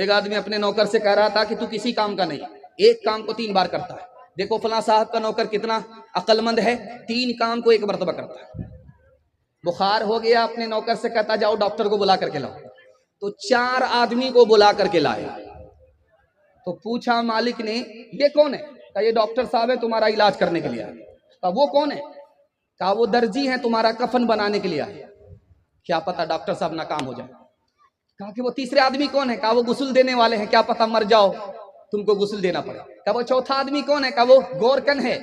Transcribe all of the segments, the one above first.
एक आदमी अपने नौकर से कह रहा था कि तू किसी काम का नहीं, एक काम को 3 बार करता है। देखो फलां साहब का नौकर कितना अक्लमंद है, 3 काम को 1 मरतबा करता है। बुखार हो गया, अपने नौकर से कहता जाओ डॉक्टर को बुला करके लाओ। तो 4 आदमी को बुला करके लाए। तो पूछा मालिक ने ये कौन है? कहा ये डॉक्टर साहब है, तुम्हारा इलाज करने के लिए आए। कहा वो कौन है? कहा वो दर्जी है, तुम्हारा कफन बनाने के लिए आए। क्या पता डॉक्टर साहब नाकाम हो जाए। कहा कि वो तीसरे आदमी कौन है? कहा वो गुस्ल देने वाले हैं, क्या पता मर जाओ तुमको गुस्ल देना पड़े। कहा वो चौथा आदमी कौन है? कहा वो गोरकन है,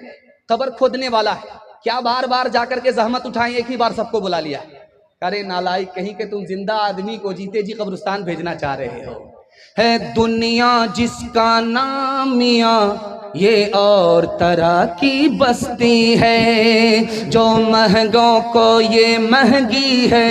कब्र खोदने वाला है, क्या बार बार जाकर के जहमत उठाएं, एक ही बार सबको बुला लिया। अरे नालायक कहीं के तुम जिंदा आदमी को जीते जी कब्रिस्तान भेजना चाह रहे हो। है दुनिया जिसका नाम मियां ये और तरह की बस्ती है, जो महंगों को ये महंगी है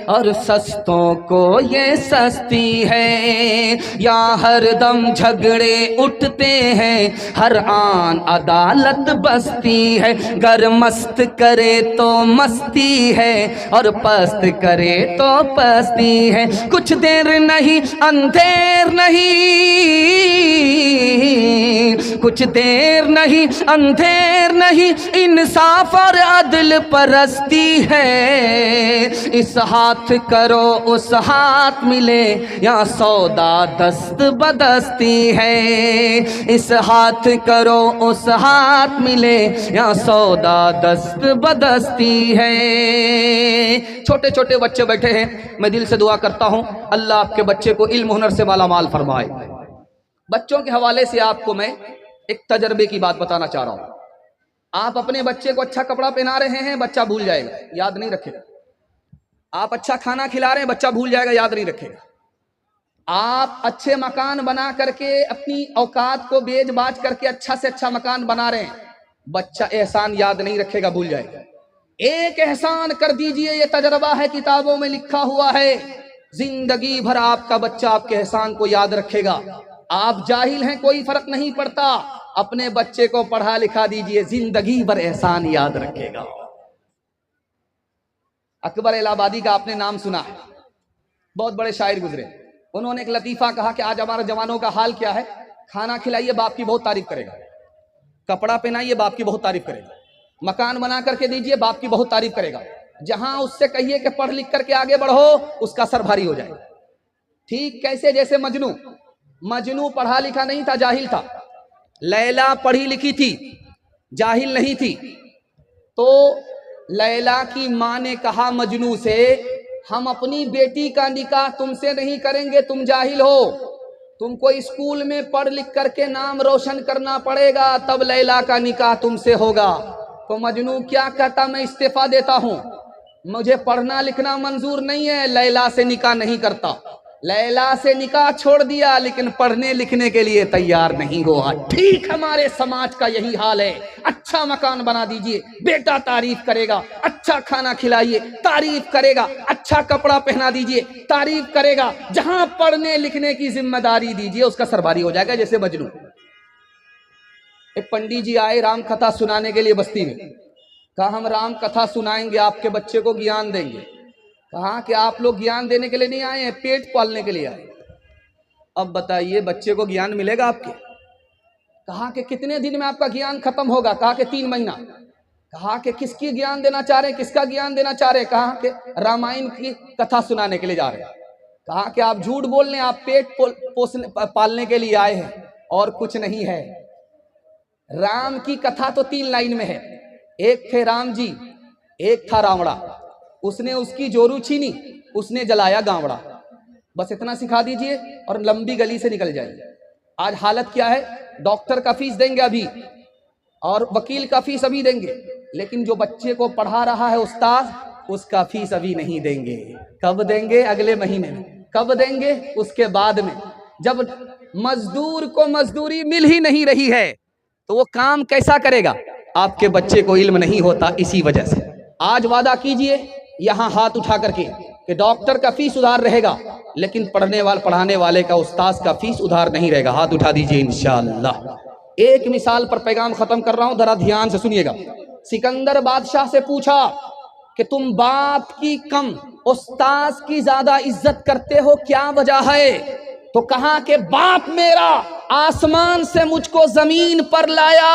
और सस्तों को ये सस्ती है। यहाँ हरदम झगड़े उठते हैं, हर आन अदालत बसती है। गर मस्त करे तो मस्ती है और पस्त करे तो पस्ती है। कुछ देर नहीं अंधेर नहीं, कुछ देर नहीं अंधेर नहीं, इंसाफ और अदल परस्ती है। इस हाथ करो उस हाथ मिले, यहाँ सौदा दस्त बदस्ती है। इस हाथ करो उस हाथ मिले, यहाँ सौदा दस्त बदस्ती है। छोटे छोटे बच्चे बैठे हैं, मैं दिल से दुआ करता हूँ अल्लाह आपके बच्चे को इल्म हुनर से मालामाल फरमाए। बच्चों के हवाले से आपको मैं एक तजर्बे की बात बताना चाह रहा हूँ। आप अपने बच्चे को अच्छा कपड़ा पहना रहे हैं, बच्चा भूल जाएगा, याद नहीं रखेगा। आप अच्छा खाना खिला रहे हैं, बच्चा भूल जाएगा, याद नहीं रखेगा। आप अच्छे मकान बना करके अपनी औकात को बेच बाज करके अच्छा से अच्छा मकान बना रहे हैं, बच्चा एहसान याद नहीं रखेगा, भूल जाएगा। एक एहसान कर दीजिए, ये तजर्बा है, किताबों में लिखा हुआ है, जिंदगी भर आपका बच्चा आपके एहसान को याद रखेगा। आप जाहिल हैं, कोई फर्क नहीं पड़ता, अपने बच्चे को पढ़ा लिखा दीजिए, जिंदगी भर एहसान याद रखेगा। अकबर इलाहाबादी का आपने नाम सुना है, बहुत बड़े शायर गुजरे। उन्होंने एक लतीफा कहा कि आज हमारे जवानों का हाल क्या है, खाना खिलाइए बाप की बहुत तारीफ करेगा, कपड़ा पहनाइए बाप की बहुत तारीफ करेगा, मकान बना करके दीजिए बाप की बहुत तारीफ करेगा। जहां उससे कहिए कि पढ़ लिख करके आगे बढ़ो, उसका सर भारी हो जाएगा। ठीक कैसे? जैसे मजनू पढ़ा लिखा नहीं था, जाहिल था। लैला पढ़ी लिखी थी, जाहिल नहीं थी। तो लैला की माँ ने कहा मजनू से, हम अपनी बेटी का निकाह तुमसे नहीं करेंगे, तुम जाहिल हो, तुमको स्कूल में पढ़ लिख करके नाम रोशन करना पड़ेगा, तब लैला का निकाह तुमसे होगा। तो मजनू क्या कहता, मैं इस्तीफा देता हूं, मुझे पढ़ना लिखना मंजूर नहीं है, लैला से निकाह नहीं करता। लैला से निकाह छोड़ दिया, लेकिन पढ़ने लिखने के लिए तैयार नहीं हुआ। ठीक हमारे समाज का यही हाल है। अच्छा मकान बना दीजिए, बेटा तारीफ करेगा, अच्छा खाना खिलाइए, तारीफ करेगा, अच्छा कपड़ा पहना दीजिए, तारीफ करेगा। जहां पढ़ने लिखने की जिम्मेदारी दीजिए, उसका सरबारी हो जाएगा। जैसे मजनू। एक पंडित जी आए राम कथा सुनाने के लिए बस्ती में। कहा हम राम कथा सुनाएंगे, आपके बच्चे को ज्ञान देंगे। कहा कि आप लोग ज्ञान देने के लिए नहीं आए हैं, पेट पालने के लिए आए। अब बताइए बच्चे को ज्ञान मिलेगा आपके? कहा कि कितने दिन में आपका ज्ञान खत्म होगा? कहा कि 3 महीना। कहा कि किसकी ज्ञान देना चाह रहे हैं, किसका ज्ञान देना चाह रहे हैं? कहा कि रामायण की कथा सुनाने के लिए जा रहे हैं। कहा कि आप झूठ बोल रहे हैं, आप पेट पालने के लिए आए हैं और कुछ नहीं है। राम की कथा तो 3 लाइन में है। एक थे राम जी, एक था रावणा, उसने उसकी जोरू छीनी, उसने जलाया गावड़ा। बस इतना सिखा दीजिए और लंबी गली से निकल जाइए। आज हालत क्या है, डॉक्टर का फीस देंगे अभी और वकील का फीस अभी देंगे, लेकिन जो बच्चे को पढ़ा रहा है उस्ताद, उसका फीस अभी नहीं देंगे। कब देंगे? अगले महीने में। कब देंगे? उसके बाद में। जब मजदूर को मजदूरी मिल ही नहीं रही है तो वो काम कैसा करेगा? आपके बच्चे को इल्म नहीं होता, इसी वजह से। आज वादा कीजिए यहां हाथ उठा करके कि डॉक्टर का फीस उधार रहेगा, लेकिन पढ़ाने वाले का, उस्ताद का फीस उधार नहीं रहेगा। हाथ उठा दीजिए इंशाअल्लाह। एक मिसाल पर पैगाम खत्म कर रहा हूं, जरा ध्यान से सुनिएगा। सिकंदर बादशाह से पूछा कि तुम बाप की कम उस्ताद की ज्यादा इज्जत करते हो, क्या वजह है? तो कहा कि बाप मेरा आसमान से मुझको जमीन पर लाया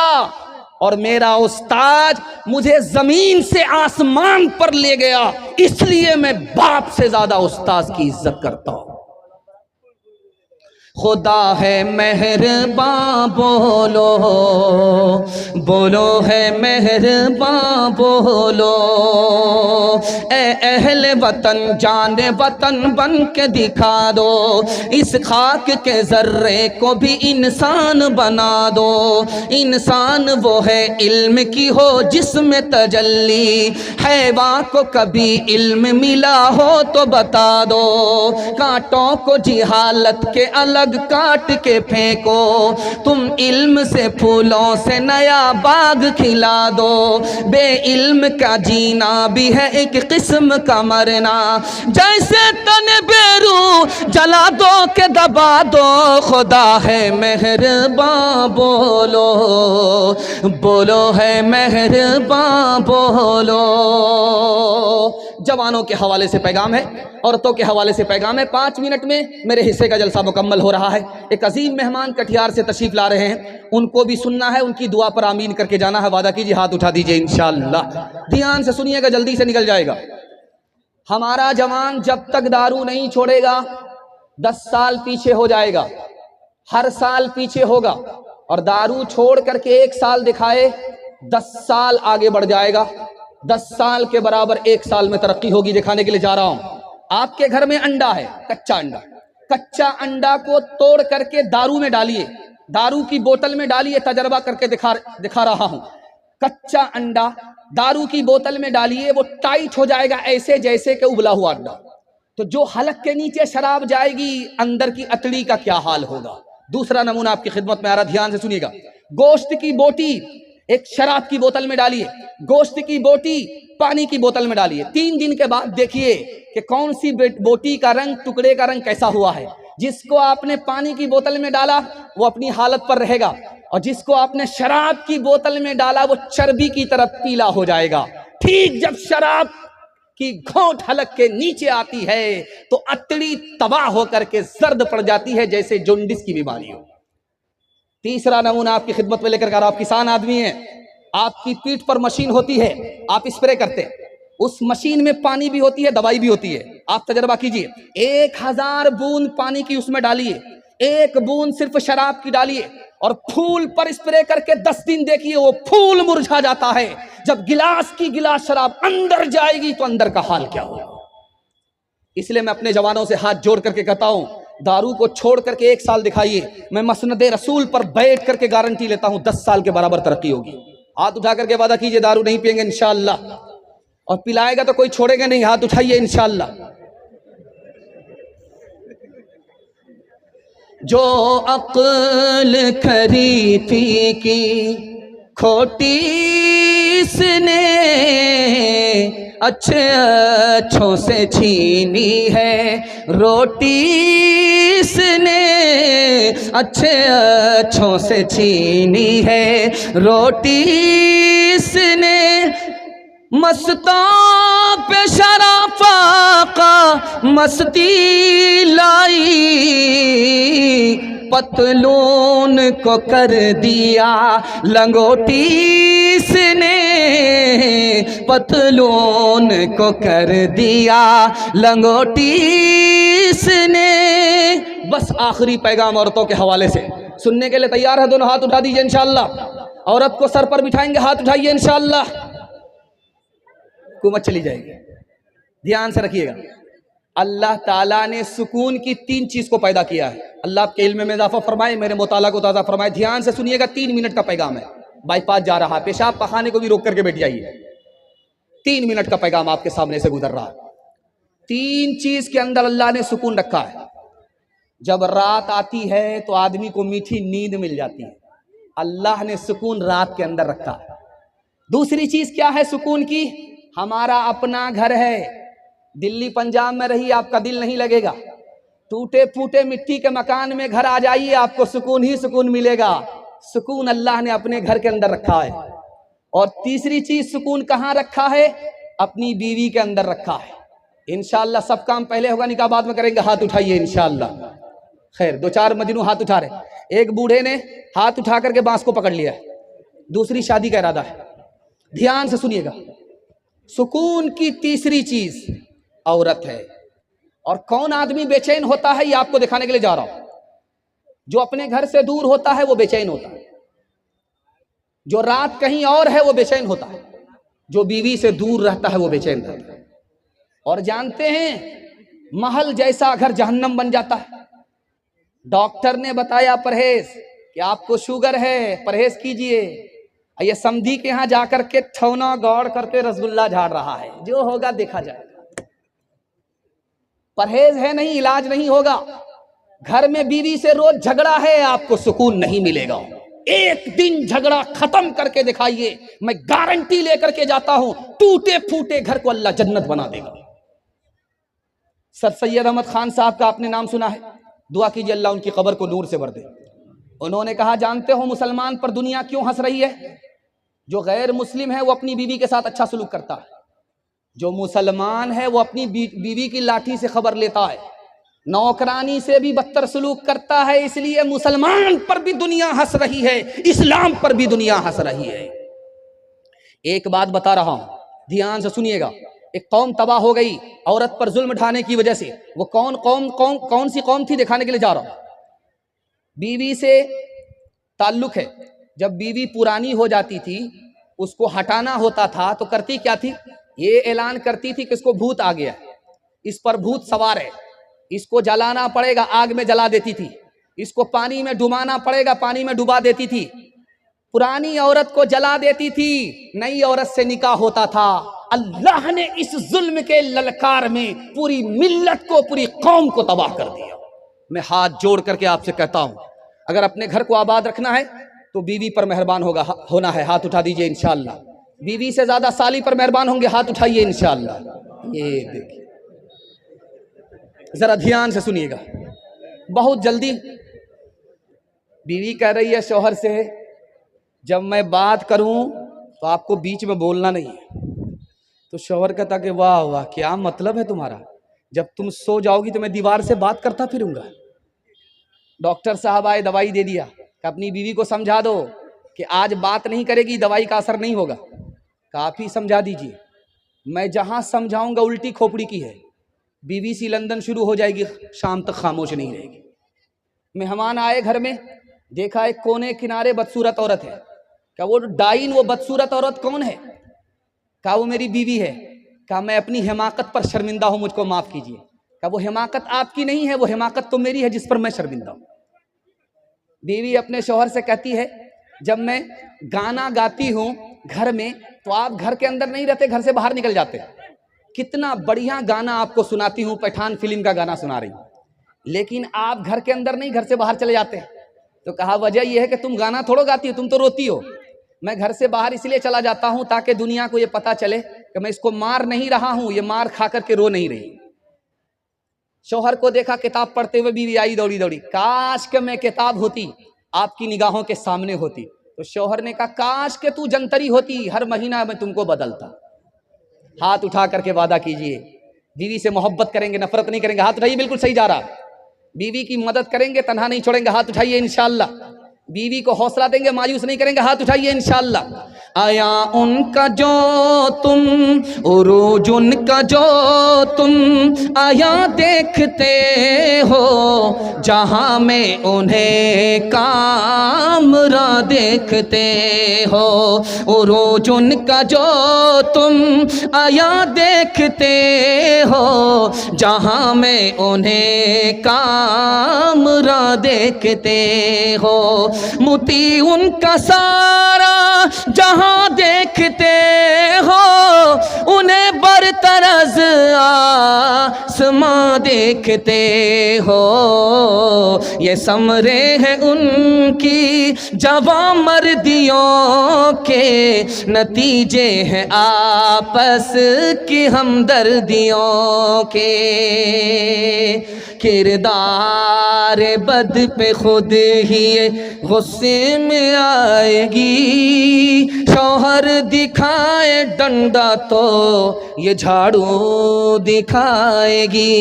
और मेरा उस्ताद मुझे जमीन से आसमान पर ले गया, इसलिए मैं बाप से ज्यादा उस्ताद की इज्जत करता हूं। खुदा है मेहरबान बोलो, बोलो है मेहरबान बोलो। ए अहले वतन जाने वतन बन के दिखा दो, इस खाक के जर्रे को भी इंसान बना दो। इंसान वो है इल्म की हो जिसमें तजल्ली, हैवान को कभी इल्म मिला हो तो बता दो। कांटों को जिहालत के अलग काट के फेंको, तुम इल्म से फूलों से नया बाग खिला दो। बे इल्म का जीना भी है एक किस्म का मरना, जैसे तन बेरू जला दो के दबा दो। खुदा है मेहरबान बोलो, बोलो है मेहरबान बोलो। जवानों के हवाले से पैगाम है, औरतों के हवाले से पैगाम है। 5 मिनट में मेरे हिस्से का जलसा मुकम्मल हो रहा है। एक अजीम मेहमान कटिहार से तशरीफ ला रहे हैं, उनको भी सुनना है, उनकी दुआ पर आमीन करके जाना है। वादा कीजिए, हाथ उठा दीजिए इंशाअल्लाह। ध्यान से सुनिएगा, जल्दी से निकल जाएगा। हमारा जवान जब तक दारू नहीं छोड़ेगा 10 साल पीछे हो जाएगा, हर साल पीछे होगा। और दारू छोड़ करके 1 साल दिखाए 10 साल आगे बढ़ जाएगा। 10 साल के बराबर 1 साल में तरक्की होगी। दिखाने के लिए जा रहा हूं। आपके घर में अंडा है, कच्चा अंडा, कच्चा अंडा को तोड़ करके दारू में डालिए, दारू की बोतल में डालिए। तजर्बा करके दिखा रहा हूं। कच्चा अंडा दारू की बोतल में डालिए, वो टाइट हो जाएगा ऐसे जैसे कि उबला हुआ अंडा। तो जो हलक के नीचे शराब जाएगी, अंदर की अतड़ी का क्या हाल होगा। दूसरा नमूना आपकी खिदमत में आ रहा, ध्यान से सुनिएगा। गोश्त की बोटी एक शराब की बोतल में डालिए, गोश्त की बोटी पानी की बोतल में डालिए। 3 दिन के बाद देखिए कि कौन सी बोटी का रंग, टुकड़े का रंग कैसा हुआ है। जिसको आपने पानी की बोतल में डाला वो अपनी हालत पर रहेगा, और जिसको आपने शराब की बोतल में डाला वो चर्बी की तरफ पीला हो जाएगा। ठीक जब शराब की घोंट हलक के नीचे आती है तो अतड़ी तबाह होकर के जर्द पड़ जाती है, जैसे जोंडिस की बीमारी हो। तीसरा नमूना आपकी खिदमत में लेकर, आप किसान आदमी हैं, आपकी पीठ पर मशीन होती है, आप स्प्रे करते हैं, उस मशीन में पानी भी होती है, दवाई भी होती है। आप तजर्बा कीजिए, 1000 बूंद पानी की उसमें डालिए, 1 बूंद सिर्फ शराब की डालिए, और फूल पर स्प्रे करके 10 दिन देखिए, वो फूल मुरझा जाता है। जब गिलास की गिलास शराब अंदर जाएगी तो अंदर का हाल क्या होगा। इसलिए मैं अपने जवानों से हाथ जोड़ करके कहता हूं, दारू को छोड़ करके 1 साल दिखाइए। मैं मसनद रसूल पर बैठ करके गारंटी लेता हूं 10 साल के बराबर तरक्की होगी। हाथ उठा करके वादा कीजिए, दारू नहीं पिएंगे इंशाअल्लाह, और पिलाएगा तो कोई छोड़ेगा नहीं। हाथ उठाइए इंशाअल्लाह। जो अक्ल खरी थी की खोटी इसने, अच्छे अच्छों से छीनी है रोटी इसने, अच्छे अच्छों से छीनी है रोटी इसने। मस्तों पे शराफा का मस्ती लाई, पतलून को कर दिया लंगोटी इसने, पतलून को कर दिया लंगोटी इसने। बस आखिरी पैगाम औरतों के हवाले से सुनने के लिए तैयार है? दोनों हाथ उठा दीजिए इंशाअल्लाह। औरत को सर पर बिठाएंगे, हाथ उठाइए इंशाअल्लाह। हुकूमत चली जाएगी। ध्यान से रखिएगा, अल्लाह ताला ने सुकून की 3 चीज को पैदा किया है। अल्लाह आपके इल्म में इजाफा फरमाए, मेरे मुताला को ताज़ा फरमाए। ध्यान से सुनिएगा, 3 मिनट का पैगाम है। बाईपास जा रहा है, पेशाब पखाने को भी रोक करके बैठ जाइए। 3 मिनट का पैगाम आपके सामने से गुजर रहा है। 3 चीज के अंदर अल्लाह ने सुकून रखा है। जब रात आती है तो आदमी को मीठी नींद मिल जाती है, अल्लाह ने सुकून रात के अंदर रखा है। दूसरी चीज क्या है सुकून की? हमारा अपना घर है। दिल्ली पंजाब में रही आपका दिल नहीं लगेगा, टूटे फूटे मिट्टी के मकान में घर आ जाइए, आपको सुकून ही सुकून मिलेगा। सुकून अल्लाह ने अपने घर के अंदर रखा है। और तीसरी चीज सुकून कहाँ रखा है? अपनी बीवी के अंदर रखा है। इंशाअल्लाह सब काम पहले होगा, निकाह बाद में करेंगे। हाथ उठाइए इंशाअल्लाह। खैर, 2-4 मजनू हाथ उठा रहे। एक बूढ़े ने हाथ उठा करके बांस को पकड़ लिया है, दूसरी शादी का इरादा है। ध्यान से सुनिएगा, सुकून की तीसरी चीज औरत है। और कौन आदमी बेचैन होता है ये आपको दिखाने के लिए जा रहा हूं। जो अपने घर से दूर होता है वो बेचैन होता है, जो रात कहीं और है वो बेचैन होता है, जो बीवी से दूर रहता है वो बेचैन रहता है। और जानते हैं, महल जैसा घर जहन्नम बन जाता है। डॉक्टर ने बताया परहेज कि आपको शुगर है, परहेज कीजिए। ये समधी के यहां जाकर के ठौना गौड़ करके रसगुल्ला झाड़ रहा है, जो होगा देखा जाएगा। परहेज है नहीं, इलाज नहीं होगा। घर में बीवी से रोज झगड़ा है, आपको सुकून नहीं मिलेगा। एक दिन झगड़ा खत्म करके दिखाइए, मैं गारंटी लेकर के जाता हूं, टूटे फूटे घर को अल्लाह जन्नत बना देगा। सर सैयद अहमद खान साहब का आपने नाम सुना है, दुआ कीजिए अल्लाह उनकी कब्र को नूर से भर दे। उन्होंने कहा, जानते हो मुसलमान पर दुनिया क्यों हंस रही है? जो गैर मुस्लिम है वो अपनी बीवी के साथ अच्छा सलूक करता है, जो मुसलमान है वो अपनी बीवी की लाठी से खबर लेता है, नौकरानी से भी बदतर सलूक करता है। इसलिए मुसलमान पर भी दुनिया हंस रही है, इस्लाम पर भी दुनिया हंस रही है। एक बात बता रहा हूं, ध्यान से सुनिएगा। एक कौम तबाह हो गई औरत पर जुल्म ढाने की वजह से। वो कौन सी कौम थी दिखाने के लिए जा रहा हूं। बीवी से ताल्लुक है, जब बीवी पुरानी हो जाती थी, उसको हटाना होता था तो करती क्या थी? ये ऐलान करती थी कि इसको भूत आ गया, इस पर भूत सवार है, इसको जलाना पड़ेगा, आग में जला देती थी। इसको पानी में डुबाना पड़ेगा, पानी में डुबा देती थी। पुरानी औरत को जला देती थी, नई औरत से निकाह होता था। अल्लाह ने इस जुल्म के ललकार में पूरी मिल्लत को, पूरी कौम को तबाह कर दिया। मैं हाथ जोड़ करके आपसे कहता हूं, अगर अपने घर को आबाद रखना है तो बीवी पर मेहरबान होना है। हाथ उठा दीजिए इंशाअल्लाह। बीवी से ज्यादा साली पर मेहरबान होंगे, हाथ उठाइए इंशाअल्लाह। ये देखिए, जरा ध्यान से सुनिएगा। बहुत जल्दी बीवी कह रही है शौहर से, जब मैं बात करूं तो आपको बीच में बोलना नहीं है। तो शौहर कहता कि वाह वाह, क्या मतलब है तुम्हारा? जब तुम सो जाओगी तो मैं दीवार से बात करता फिरूंगा। डॉक्टर साहब आए, दवाई दे दिया कि अपनी बीवी को समझा दो कि आज बात नहीं करेगी, दवाई का असर नहीं होगा। काफी समझा दीजिए, मैं जहां समझाऊंगा उल्टी खोपड़ी की है। बीवी सी लंदन शुरू हो जाएगी, शाम तक खामोश नहीं रहेगी। मेहमान आए घर में, देखा एक कोने किनारे बदसूरत औरत है। क्या वो डाइन, वो बदसूरत औरत कौन है? कहा वो मेरी बीवी है। कहा मैं अपनी हिमाकत पर शर्मिंदा हूं, मुझको माफ कीजिए। कहा वो हिमाकत आपकी नहीं है, वो हिमाकत तो मेरी है जिस पर मैं शर्मिंदा हूं। बीवी अपने शौहर से कहती है, जब मैं गाना गाती हूं घर में तो आप घर के अंदर नहीं रहते, घर से बाहर निकल जाते। कितना बढ़िया गाना आपको सुनाती हूं, पठान फिल्म का गाना सुना रही हूं, लेकिन आप घर के अंदर नहीं, घर से बाहर चले जाते हैं। तो कहा वजह यह है कि तुम गाना थोड़ो गाती हो, तुम तो रोती हो। मैं घर से बाहर इसलिए चला जाता हूं ताकि दुनिया को यह पता चले कि मैं इसको मार नहीं रहा हूं, ये मार खा करके रो नहीं रही। शौहर को देखा किताब पढ़ते हुए, बीवी आई दौड़ी दौड़ी, काश कि मैं किताब होती, आपकी निगाहों के सामने होती। तो शौहर ने कहा काश कि तू जंतरी होती, हर महीना मैं तुमको बदलता। हाथ उठा करके वादा कीजिए, बीवी से मोहब्बत करेंगे, नफरत नहीं करेंगे। हाथ उठाइए, बिल्कुल सही जा रहा। बीवी की मदद करेंगे, तन्हा नहीं छोड़ेंगे। हाथ उठाइए इंशाअल्लाह। बीवी को हौसला देंगे, मायूस नहीं करेंगे। हाथ उठाइए इंशाअल्लाह। आया उनका जो तुम, उरूज उनका जो तुम आया देखते हो, जहां में उन्हें कामरा देखते हो। उरूज उनका जो तुम आया देखते हो, जहां में उन्हें कामरा देखते हो। मोती उनका सारा जहां देखते हो, उन्हें बरतरज आसमां देखते हो। ये समरे हैं उनकी जवां मर्दियों के, नतीजे हैं आपस की हमदर्दियों के। किरदार बद पे खुद ही ये गुस्से में आएगी। शौहर दिखाए डंडा तो ये झाड़ू दिखाएगी।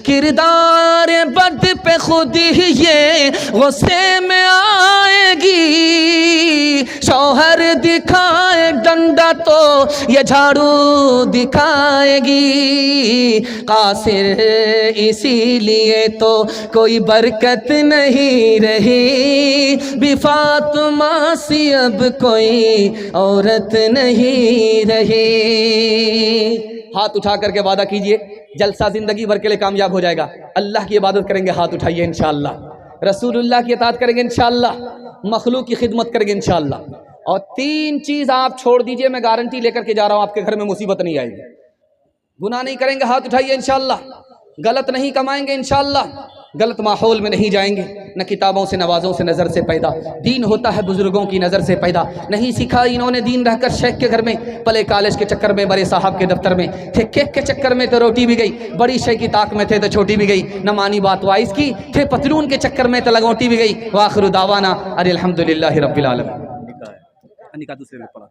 किरदार बद पे खुद ही ये गुस्से में आएगी। शौहर दिखाए डंडा तो ये झाड़ू दिखाएगी। कासिर इसीलिए तो कोई बरकत नहीं रही। भी फातिमा सी अब कोई औरत नहीं रही। हाथ उठा करके वादा कीजिए, जलसा जिंदगी भर के लिए कामयाब हो जाएगा। अल्लाह की इबादत करेंगे, हाथ उठाइए इंशाअल्लाह। रसूलुल्लाह की इताअत करेंगे इंशाअल्लाह। मखलूक की खिदमत करेंगे इंशाअल्लाह। और 3 चीज़ आप छोड़ दीजिए, मैं गारंटी लेकर के जा रहा हूँ, आपके घर में मुसीबत नहीं आएगी। गुनाह नहीं करेंगे, हाथ उठाइए इंशाअल्लाह। गलत नहीं कमाएंगे इंशाअल्लाह। गलत माहौल में नहीं जाएंगे। न किताबों से नवाज़ों से नज़र से पैदा, दीन होता है बुजुर्गों की नज़र से पैदा। नहीं सीखा इन्होंने दीन रहकर शेख के घर में, पले कॉलेज के चक्कर में, बड़े साहब के दफ्तर में थे। केक के चक्कर में तो रोटी भी गई, बड़ी शेख की ताक में थे तो छोटी भी गई। न मानी बात वाइस की, थे पतलून के चक्कर में तो लगोटी भी गई। वाखिर दावाना अनिल हम्दुलिल्लाहि रब्बिल आलमीन। निकाह दूसरे में पढ़ा।